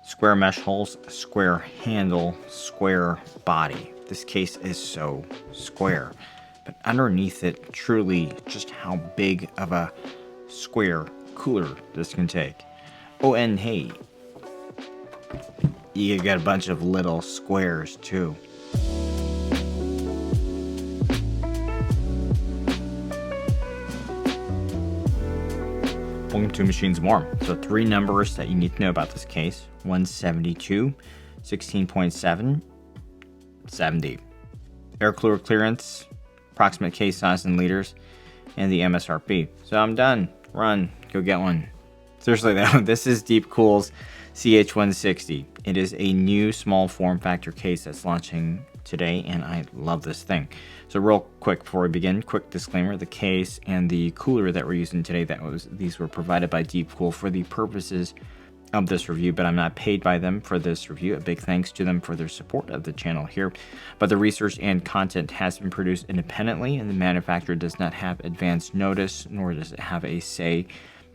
Square mesh holes, square handle, square body. This case is so square, but underneath it, truly just how big of a square cooler this can take. Oh, and hey, you get a bunch of little squares too. Welcome to Machines More. So 3 numbers that you need to know about this case: 172, 16.7, 70. Air cooler clearance, approximate case size in liters, and the MSRP. So I'm done. Run. Go get one. Seriously though, this is DeepCool's CH160. It is a new small form factor case that's launching today, and I love this thing. So real quick before we begin, quick disclaimer: the case and the cooler that we're using today, these were provided by DeepCool for the purposes of this review, but I'm not paid by them for this review. A big thanks to them for their support of the channel here. But the research and content has been produced independently, and the manufacturer does not have advance notice, nor does it have a say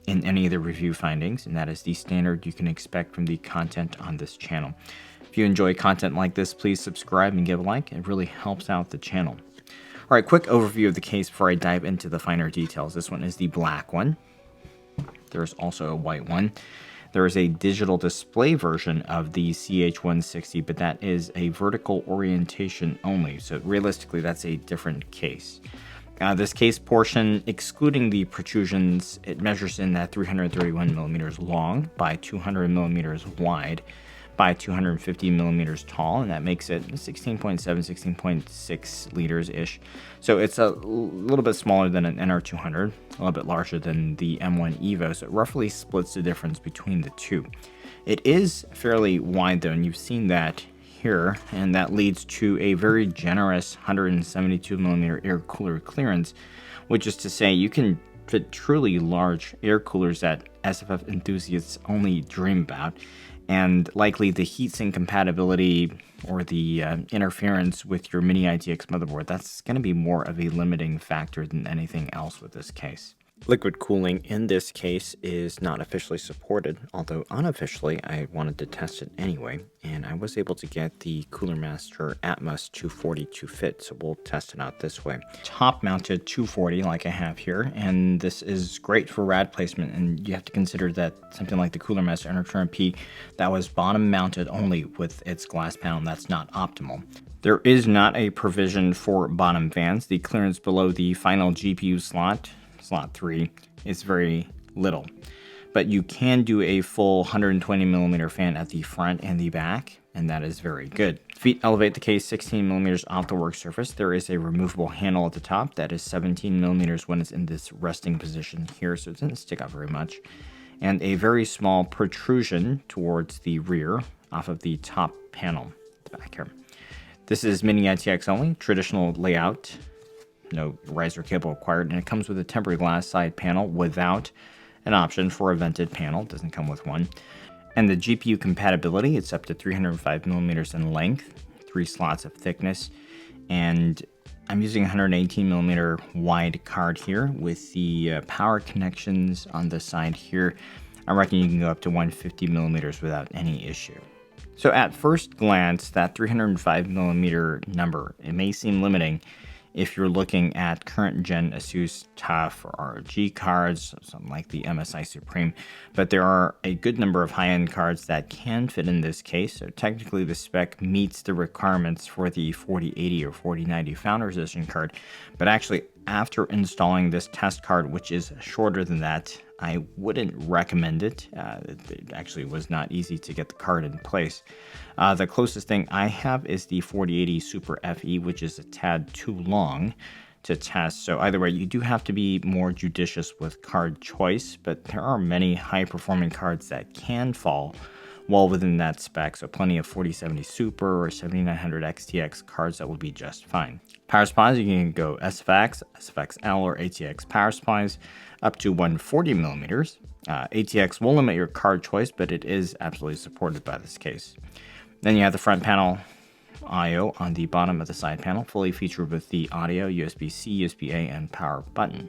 in any of the review findings, and that is the standard you can expect from the content on this channel. If you enjoy content like this, please subscribe and give a like. It really helps out the channel. All right, quick overview of the case before I dive into the finer details. This one is the black one. There's also a white one. There is a digital display version of the CH160, but that is a vertical orientation only. So realistically, that's a different case. This case portion, excluding the protrusions, it measures in that 331 millimeters long by 200 millimeters wide by 250 millimeters tall, and that makes it 16.7, 16.6 liters-ish. So it's a little bit smaller than an NR200, a little bit larger than the M1 Evo, so it roughly splits the difference between the two. It is fairly wide though, and you've seen that here, and that leads to a very generous 172 millimeter air cooler clearance, which is to say you can fit truly large air coolers that SFF enthusiasts only dream about. And likely the heatsink compatibility or the interference with your mini-itx motherboard, that's going to be more of a limiting factor than anything else with this case. Liquid cooling in this case is not officially supported, although unofficially I wanted to test it anyway, and I was able to get the Cooler Master Atmos 240 to fit, so we'll test it out this way. Top mounted 240 like I have here, and this is great for rad placement, and you have to consider that something like the Cooler Master NR200P, that was bottom mounted only with its glass panel, and that's not optimal. There is not a provision for bottom fans. The clearance below the final GPU slot 3, is very little, but you can do a full 120 millimeter fan at the front and the back, and that is very good. Feet elevate the case 16 millimeters off the work surface. There is a removable handle at the top that is 17 millimeters when it's in this resting position here, so it doesn't stick out very much, and a very small protrusion towards the rear off of the top panel at the back here. This is mini-itx only, traditional layout. No riser cable required, and it comes with a tempered glass side panel without an option for a vented panel. It doesn't come with one. And the GPU compatibility, it's up to 305 millimeters in length, 3 slots of thickness, and I'm using 118 millimeter wide card here with the power connections on the side here. I reckon you can go up to 150 millimeters without any issue. So at first glance, that 305 millimeter number, it may seem limiting if you're looking at current gen ASUS TUF or ROG cards, something like the MSI Supreme, but there are a good number of high-end cards that can fit in this case, so technically the spec meets the requirements for the 4080 or 4090 Founders Edition card, but actually after installing this test card, which is shorter than that, I wouldn't recommend it. It actually was not easy to get the card in place. The closest thing I have is the 4080 Super FE, which is a tad too long to test. So either way, you do have to be more judicious with card choice, but there are many high-performing cards that can fall well within that spec, so plenty of 4070 Super or 7900 XTX cards that will be just fine. Power supplies, you can go SFX, SFXL, or ATX power supplies up to 140 millimeters. ATX will limit your card choice, but it is absolutely supported by this case. Then you have the front panel I/O on the bottom of the side panel, fully featured with the audio, USB-C, USB-A, and power button.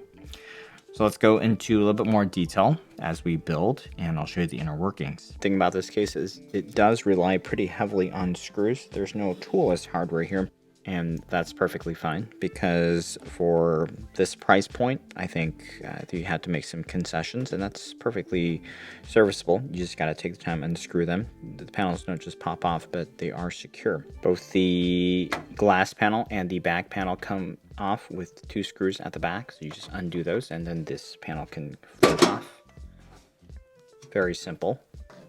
So let's go into a little bit more detail as we build, and I'll show you the inner workings. The thing about this case is it does rely pretty heavily on screws. There's no toolless hardware here, and that's perfectly fine because for this price point, I think you had to make some concessions, and that's perfectly serviceable. You just got to take the time and unscrew them. The panels don't just pop off, but they are secure. Both the glass panel and the back panel come off with 2 screws at the back, so you just undo those and then this panel can float off. Very simple.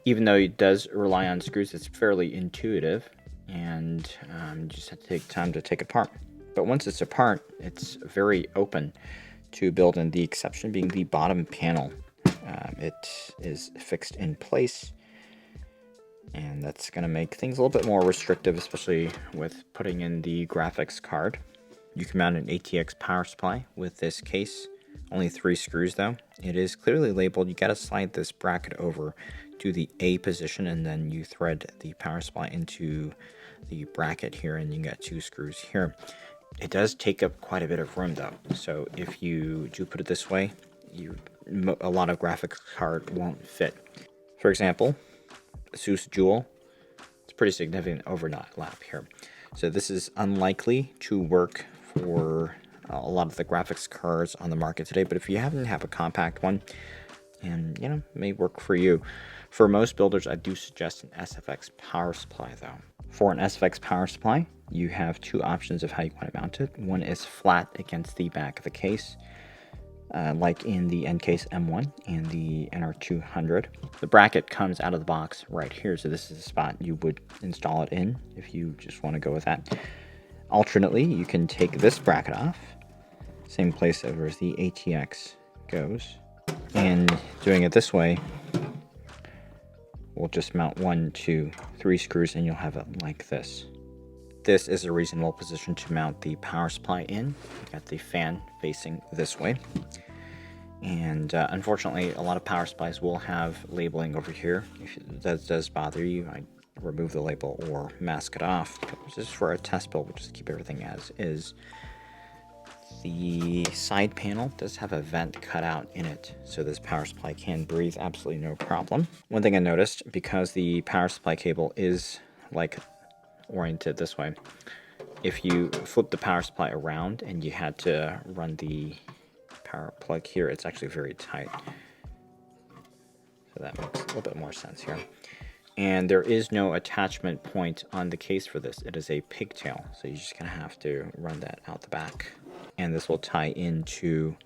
Even though it does rely on screws, it's fairly intuitive, and you just have to take time to take it apart. But once it's apart, it's very open to build, and the exception being the bottom panel. It is fixed in place, and that's going to make things a little bit more restrictive, especially with putting in the graphics card. You can mount an ATX power supply with this case. Only 3 screws though. It is clearly labeled. You got to slide this bracket over to the A position, and then you thread the power supply into the bracket here, and you got 2 screws here. It does take up quite a bit of room though. So if you do put it this way, a lot of graphics card won't fit. For example, ASUS Jewel, it's pretty significant overlap here. So this is unlikely to work for a lot of the graphics cards on the market today, but if you happen to have a compact one, and it may work for you. For most builders, I do suggest an SFX power supply though. For an SFX power supply, you have 2 options of how you want to mount it. One is flat against the back of the case, like in the Ncase M1 and the NR200. The bracket comes out of the box right here, so this is the spot you would install it in if you just want to go with that. Alternately, you can take this bracket off, same place over as the ATX goes, and doing it this way, we'll just mount 1, 2, 3 screws, and you'll have it like this. This is a reasonable position to mount the power supply in. You got the fan facing this way. And unfortunately, a lot of power supplies will have labeling over here. If that does bother you, I remove the label or mask it off. Just for a test build, we'll just keep everything as is. The side panel does have a vent cut out in it, so this power supply can breathe absolutely no problem. One thing I noticed, because the power supply cable is oriented this way, if you flip the power supply around and you had to run the power plug here, it's actually very tight. So that makes a little bit more sense here. And there is no attachment point on the case for this. It is a pigtail, so you're just gonna have to run that out the back. And this will tie into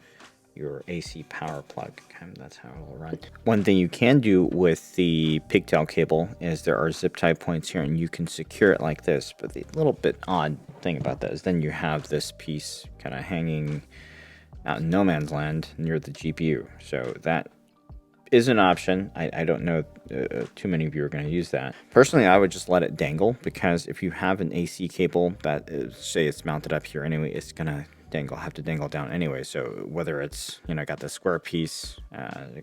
your AC power plug. That's how it will run. One thing you can do with the pigtail cable is there are zip tie points here, and you can secure it like this. But the little bit odd thing about that is then you have this piece kind of hanging out in no man's land near the GPU. So that is an option. I don't know too many of you are going to use that. Personally, I would just let it dangle, because if you have an AC cable that say it's mounted up here anyway, it's going to have to dangle down anyway. So whether it's got the square piece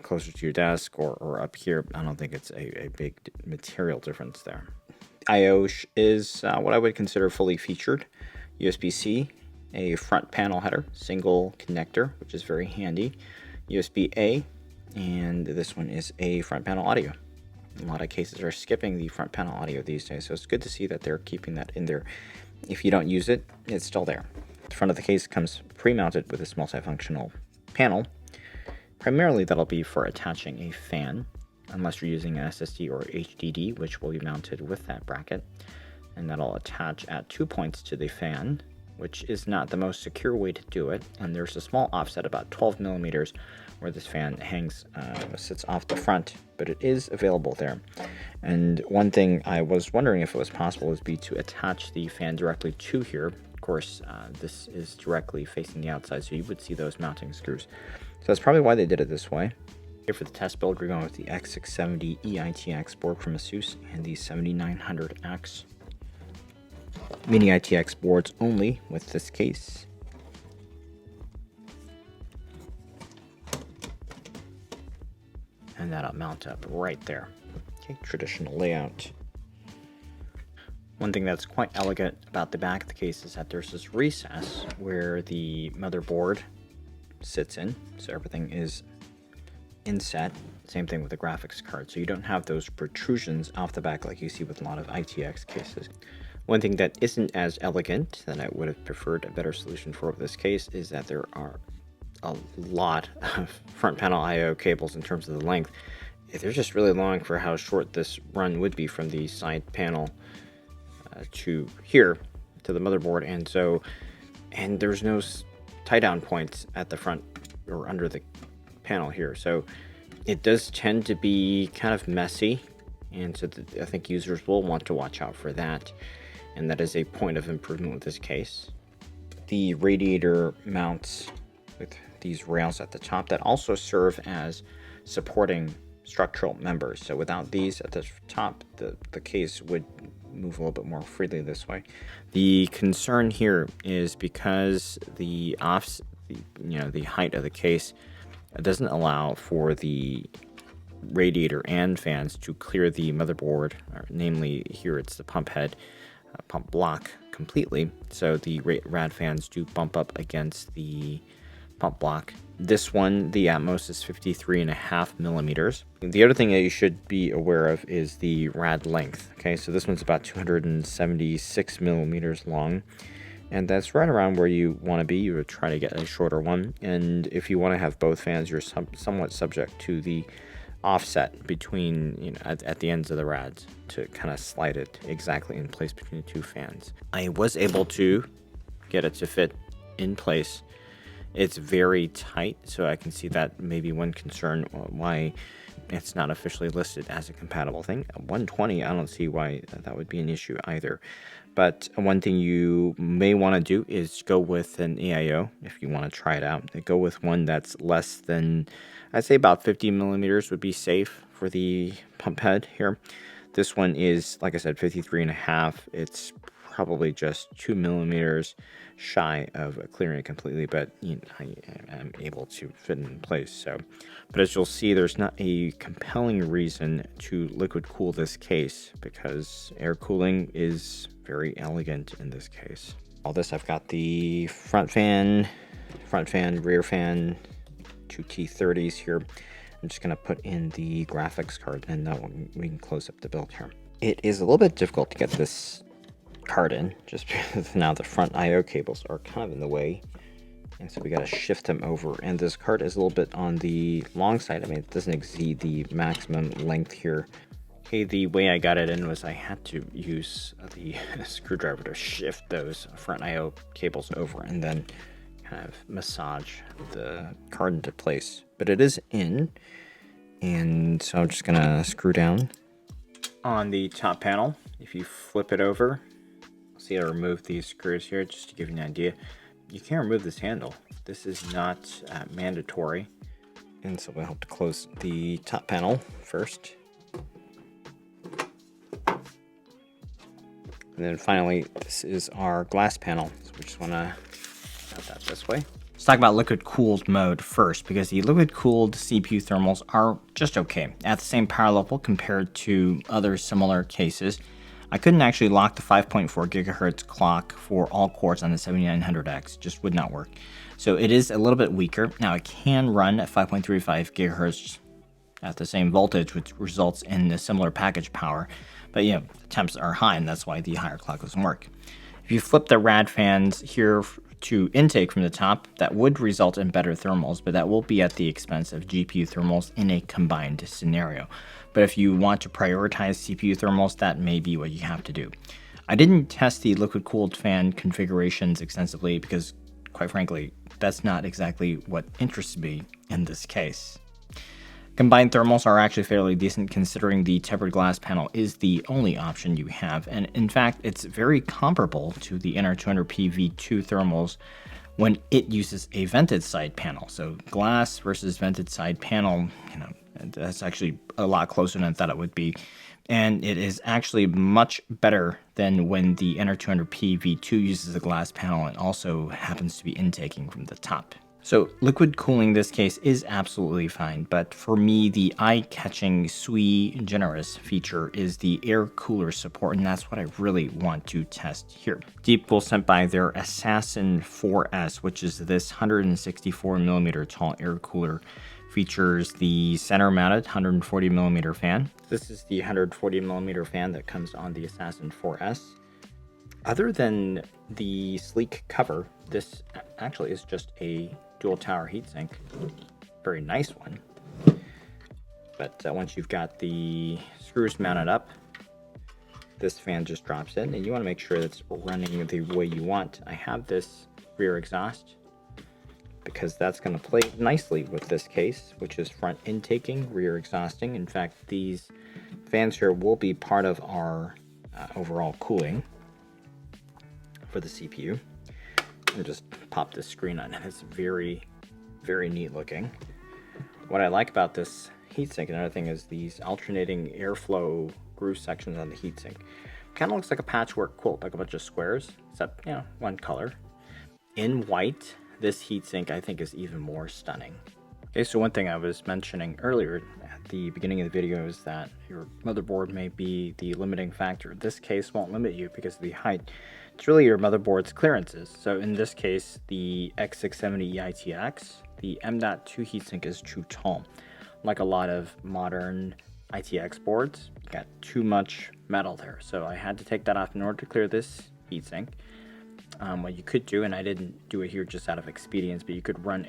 closer to your desk or up here, I don't think it's a big material difference there. I/O is what I would consider fully featured. USB-C, a front panel header, single connector, which is very handy. USB-A, and this one is a front panel audio. A lot of cases are skipping the front panel audio these days, so it's good to see that they're keeping that in there. If you don't use it, it's still there. The front of the case comes pre-mounted with this multifunctional panel. Primarily that'll be for attaching a fan, unless you're using an SSD or HDD, which will be mounted with that bracket. And that'll attach at 2 points to the fan, which is not the most secure way to do it. And there's a small offset, about 12 millimeters, where this fan sits off the front, but it is available there. And one thing I was wondering if it was possible would be to attach the fan directly to here. Of course, this is directly facing the outside, so you would see those mounting screws. So that's probably why they did it this way. Here for the test build, we're going with the X670 mini-itx board from ASUS and the 7900X. Mini-itx boards only with this case. And that'll mount up right there. Okay, traditional layout. One thing that's quite elegant about the back of the case is that there's this recess where the motherboard sits in, so everything is inset. Same thing with the graphics card, so you don't have those protrusions off the back like you see with a lot of ITX cases. One thing that isn't as elegant, that I would have preferred a better solution for this case, is that there are a lot of front panel I/O cables in terms of the length. They're just really long for how short this run would be from the side panel to here to the motherboard, and there's no tie down points at the front or under the panel here, so it does tend to be kind of messy, and so I think users will want to watch out for that, and that is a point of improvement with this case. The radiator mounts with these rails at the top that also serve as supporting structural members, so without these at the top, the case would move a little bit more freely this way. The concern here is because the height of the case doesn't allow for the radiator and fans to clear the motherboard, or namely here it's the pump head, pump block completely, so the rad fans do bump up against the pump block. This one, the Atmos, is 53.5 millimeters. The other thing that you should be aware of is the rad length. Okay, so this one's about 276 millimeters long, and that's right around where you want to be. You would try to get a shorter one, and if you want to have both fans, you're somewhat subject to the offset between, at the ends of the rads to kind of slide it exactly in place between the two fans. I was able to get it to fit in place. It's very tight, so I can see that maybe one concern why it's not officially listed as a compatible thing. 120, I don't see why that would be an issue either. But one thing you may want to do is go with an AIO if you want to try it out. Go with one that's less than, I'd say about 50 millimeters would be safe for the pump head here. This one is, like I said, 53.5. It's probably just 2 millimeters shy of clearing it completely, but I am able to fit it in place. So, but as you'll see, there's not a compelling reason to liquid cool this case because air cooling is very elegant in this case. All this, I've got the front fan, rear fan, two T30s here. I'm just gonna put in the graphics card, and that one we can close up the build here. It is a little bit difficult to get this card in, just because now the front I/O cables are kind of in the way, and so we got to shift them over, and this card is a little bit on the long side. I mean, it doesn't exceed the maximum length here. Okay, the way I got it in was I had to use the screwdriver to shift those front I/O cables over and then kind of massage the card into place, but it is in, and so I'm just gonna screw down on the top panel. If you flip it over, see, I remove these screws here just to give you an idea. You can remove this handle. This is not mandatory. And so we'll have to close the top panel first. And then finally, this is our glass panel. So we just want to have that this way. Let's talk about liquid cooled mode first, because the liquid cooled CPU thermals are just okay at the same power level compared to other similar cases. I couldn't actually lock the 5.4 gigahertz clock for all cores on the 7900X, just would not work. So it is a little bit weaker. Now it can run at 5.35 gigahertz at the same voltage, which results in a similar package power. But the temps are high, and that's why the higher clock doesn't work. If you flip the rad fans here to intake from the top, that would result in better thermals, but that will be at the expense of GPU thermals in a combined scenario. But if you want to prioritize CPU thermals, that may be what you have to do. I didn't test the liquid-cooled fan configurations extensively because, quite frankly, that's not exactly what interests me in this case. Combined thermals are actually fairly decent considering the tempered glass panel is the only option you have, and in fact, it's very comparable to the NR200P V2 thermals when it uses a vented side panel. So glass versus vented side panel, that's actually a lot closer than I thought it would be. And it is actually much better than when the NR200P V2 uses a glass panel and also happens to be intaking from the top. So liquid cooling in this case is absolutely fine, but for me, the eye-catching sui generis feature is the air cooler support, and that's what I really want to test here. DeepCool sent by their Assassin 4S, which is this 164mm tall air cooler, features the center-mounted 140mm fan. This is the 140mm fan that comes on the Assassin 4S. Other than the sleek cover, this actually is just a dual tower heatsink. Very nice one. But once you've got the screws mounted up, this fan just drops in, and you want to make sure it's running the way you want. I have this rear exhaust because that's going to play nicely with this case, which is front intaking, rear exhausting. In fact, these fans here will be part of our overall cooling for the CPU. And just pop this screen on, and it's very, very neat looking. What I like about this heatsink, another thing, is these alternating airflow groove sections on the heatsink. Kind of looks like a patchwork quilt, like a bunch of squares, except, you know, one color. In white, this heatsink I think is even more stunning. Okay, so one thing I was mentioning earlier at the beginning of the video is that your motherboard may be the limiting factor. This case won't limit you because of the height. It's really your motherboard's clearances. So in this case, the X670 the M.2 heatsink is too tall. Like a lot of modern ITX boards, you got too much metal there. So I had to take that off in order to clear this heatsink. What you could do, and I didn't do it here just out of expedience, but you could run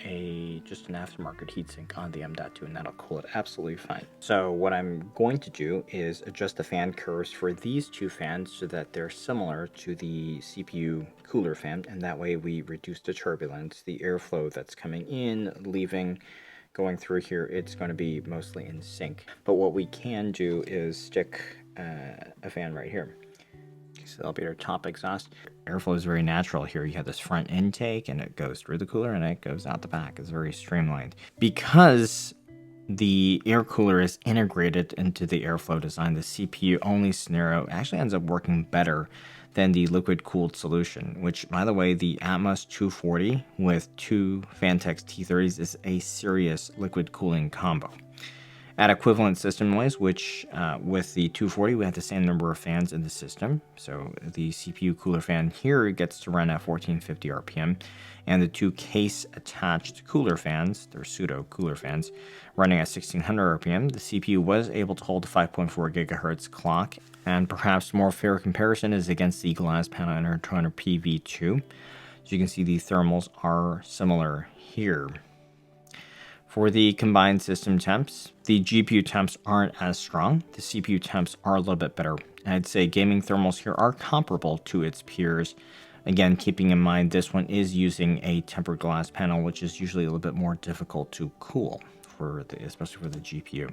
just an aftermarket heatsink on the M.2 and that'll cool it absolutely fine. So what I'm going to do is adjust the fan curves for these two fans so that they're similar to the CPU cooler fan, and that way we reduce the turbulence, the airflow that's coming in, leaving, going through here. It's going to be mostly in sync. But what we can do is stick a fan right here. So that'll be our top exhaust. Airflow is very natural here. You have this front intake and it goes through the cooler and it goes out the back. It's very streamlined. Because the air cooler is integrated into the airflow design, the CPU only scenario actually ends up working better than the liquid cooled solution, which, by the way, the Atmos 240 with two Fantex T30s is a serious liquid cooling combo. At equivalent system noise, which with the 240, we have the same number of fans in the system. So the CPU cooler fan here gets to run at 1450 RPM, and the two case-attached cooler fans, they're pseudo cooler fans, running at 1600 RPM. The CPU was able to hold a 5.4 gigahertz clock, and perhaps more fair comparison is against the glass panel intertoner PV2. So you can see the thermals are similar here. For the combined system temps, the GPU temps aren't as strong. The CPU temps are a little bit better. I'd say gaming thermals here are comparable to its peers. Again, keeping in mind this one is using a tempered glass panel, which is usually a little bit more difficult to cool, especially for the GPU.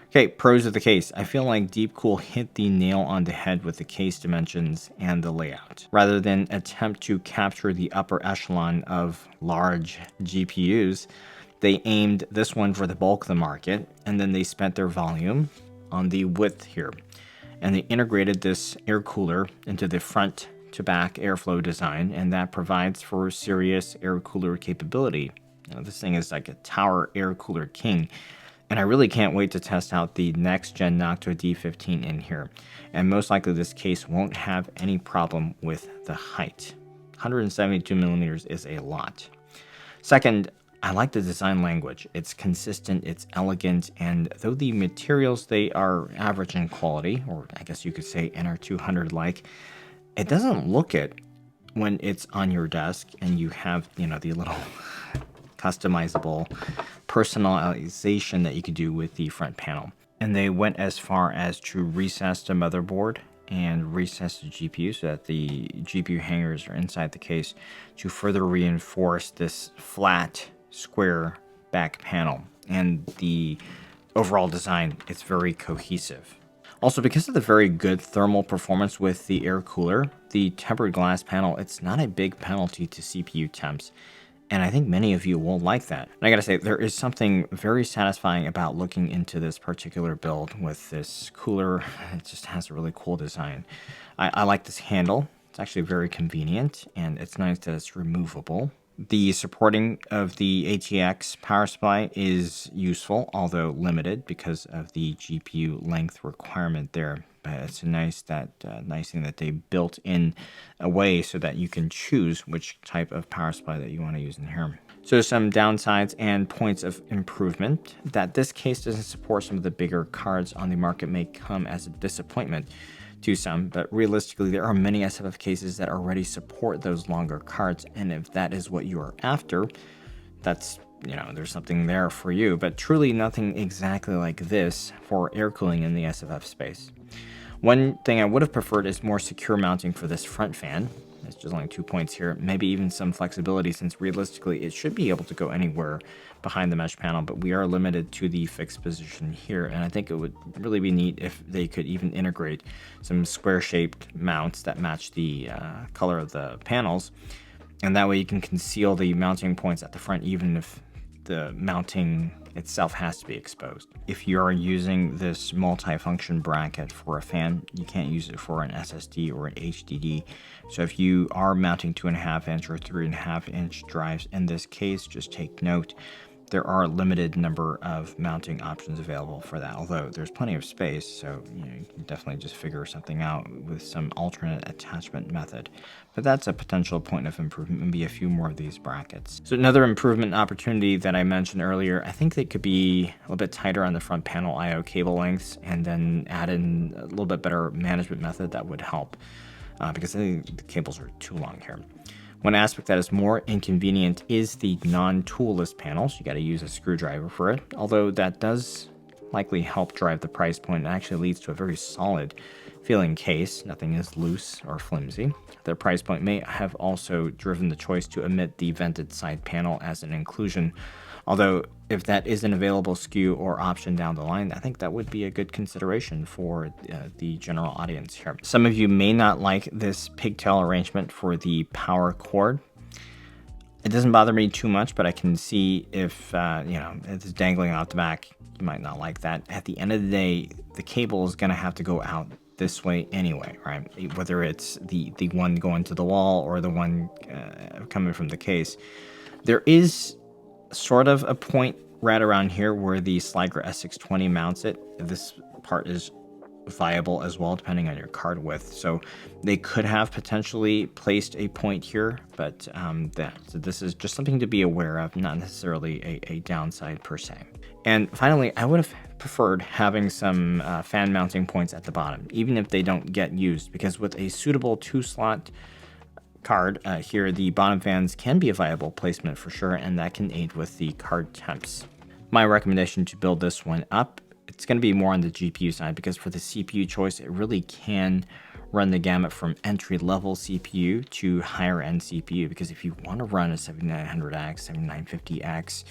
Okay, pros of the case. I feel like DeepCool hit the nail on the head with the case dimensions and the layout. Rather than attempt to capture the upper echelon of large GPUs, they aimed this one for the bulk of the market, and then they spent their volume on the width here. And they integrated this air cooler into the front to back airflow design, and that provides for serious air cooler capability. You know, this thing is like a tower air cooler king. And I really can't wait to test out the next gen Noctua D15 in here. And most likely this case won't have any problem with the height. 172 millimeters is a lot. Second, I like the design language. It's consistent, it's elegant, and though the materials, they are average in quality, or I guess you could say NR200 like, it doesn't look it when it's on your desk and you have, you know, the little customizable personalization that you could do with the front panel. And they went as far as to recess the motherboard and recess the GPU so that the GPU hangers are inside the case to further reinforce this flat square back panel. And the overall design, it's very cohesive. Also, because of the very good thermal performance with the air cooler, the tempered glass panel, it's not a big penalty to CPU temps. And I think many of you will like that. And I gotta say, there is something very satisfying about looking into this particular build with this cooler. It just has a really cool design. I like this handle. It's actually very convenient, and it's nice that it's removable. The supporting of the ATX power supply is useful, although limited because of the GPU length requirement there. But it's nice thing that they built in a way so that you can choose which type of power supply that you want to use in here. So some downsides and points of improvement. That this case doesn't support some of the bigger cards on the market may come as a disappointment to some, but realistically there are many SFF cases that already support those longer cards, and if that is what you are after, that's, there's something there for you, but truly nothing exactly like this for air cooling in the SFF space. One thing I would have preferred is more secure mounting for this front fan. It's just only 2 points here, maybe even some flexibility, since realistically it should be able to go anywhere behind the mesh panel, but we are limited to the fixed position here. And I think it would really be neat if they could even integrate some square shaped mounts that match the color of the panels, and that way you can conceal the mounting points at the front even if the mounting itself has to be exposed. If you are using this multi-function bracket for a fan, you can't use it for an SSD or an HDD. So if you are mounting 2.5 inch or 3.5 inch drives in this case, just take note, there are a limited number of mounting options available for that, although there's plenty of space, so you can definitely just figure something out with some alternate attachment method. But that's a potential point of improvement, maybe a few more of these brackets. So another improvement opportunity that I mentioned earlier, I think they could be a little bit tighter on the front panel I/O cable lengths, and then add in a little bit better management method that would help, because I think the cables are too long here. One aspect that is more inconvenient is the non-toolless panels. You got to use a screwdriver for it, although that does likely help drive the price point. It actually leads to a very solid feeling case. Nothing is loose or flimsy. Their price point may have also driven the choice to omit the vented side panel as an inclusion, although if that is an available SKU or option down the line, I think that would be a good consideration for the general audience here. Some of you may not like this pigtail arrangement for the power cord. It doesn't bother me too much, but I can see if it's dangling out the back, you might not like that. At the end of the day, the cable is going to have to go out this way anyway, right? Whether it's the one going to the wall or the one coming from the case. There is sort of a point right around here where the Sliger S620 mounts it. This part is viable as well, depending on your card width. So they could have potentially placed a point here, but so this is just something to be aware of, not necessarily a downside per se. And finally, I would have preferred having some fan mounting points at the bottom, even if they don't get used, because with a suitable 2-slot card here, the bottom fans can be a viable placement for sure, and that can aid with the card temps. My recommendation to build this one up, it's going to be more on the GPU side, because for the CPU choice, it really can run the gamut from entry-level CPU to higher-end CPU, because if you want to run a 7900X, 7950X,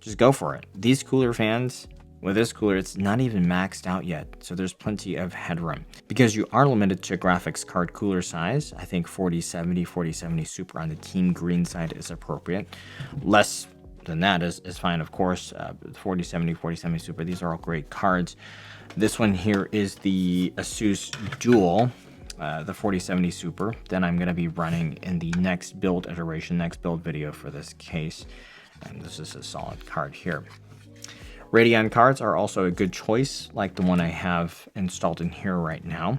just go for it. These cooler fans, with this cooler, it's not even maxed out yet, so there's plenty of headroom. Because you are limited to graphics card cooler size, I think 4070 Super on the Team Green side is appropriate. Less than that is fine, of course. 4070 Super, these are all great cards. This one here is the Asus Dual, the 4070 Super. Then I'm going to be running in the next build iteration, next build video for this case. And this is a solid card here. Radeon cards are also a good choice, like the one I have installed in here right now.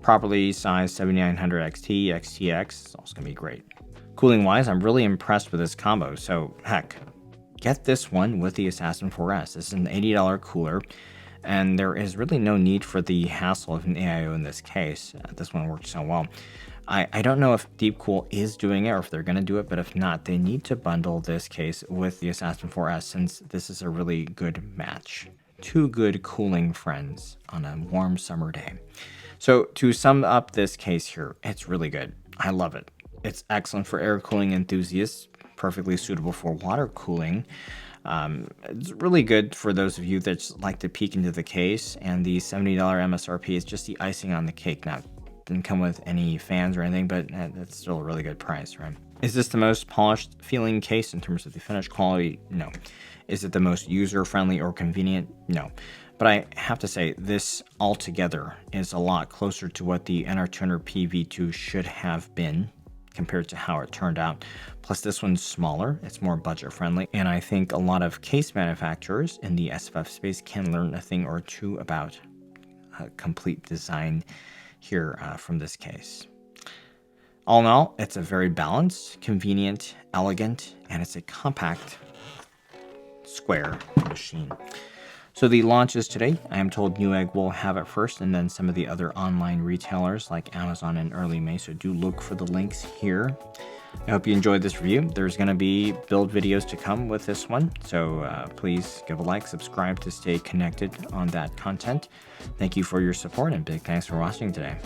Properly sized 7900 XT, XTX is also going to be great. Cooling wise, I'm really impressed with this combo, so heck, get this one with the Assassin 4S. This is an $80 cooler, and there is really no need for the hassle of an AIO in this case. This one works so well. I don't know if DeepCool is doing it or if they're going to do it, but if not, they need to bundle this case with the Assassin 4S, since this is a really good match. Two good cooling friends on a warm summer day. So to sum up this case here, it's really good. I love it. It's excellent for air cooling enthusiasts, perfectly suitable for water cooling. It's really good for those of you that just like to peek into the case, and the $70 MSRP is just the icing on the cake. Now, didn't come with any fans or anything, but that's still a really good price, right? Is this the most polished feeling case in terms of the finish quality? No. Is it the most user-friendly or convenient? No. But I have to say, this altogether is a lot closer to what the NR200P V2 should have been compared to how it turned out. Plus this one's smaller, it's more budget friendly, and I think a lot of case manufacturers in the SFF space can learn a thing or two about complete design here from this case. All in all, it's a very balanced, convenient, elegant, and it's a compact square machine. So the launch is today. I am told Newegg will have it first, and then some of the other online retailers like Amazon in early May. So do look for the links here. I hope you enjoyed this review. There's going to be build videos to come with this one. So please give a like, subscribe to stay connected on that content. Thank you for your support, and big thanks for watching today.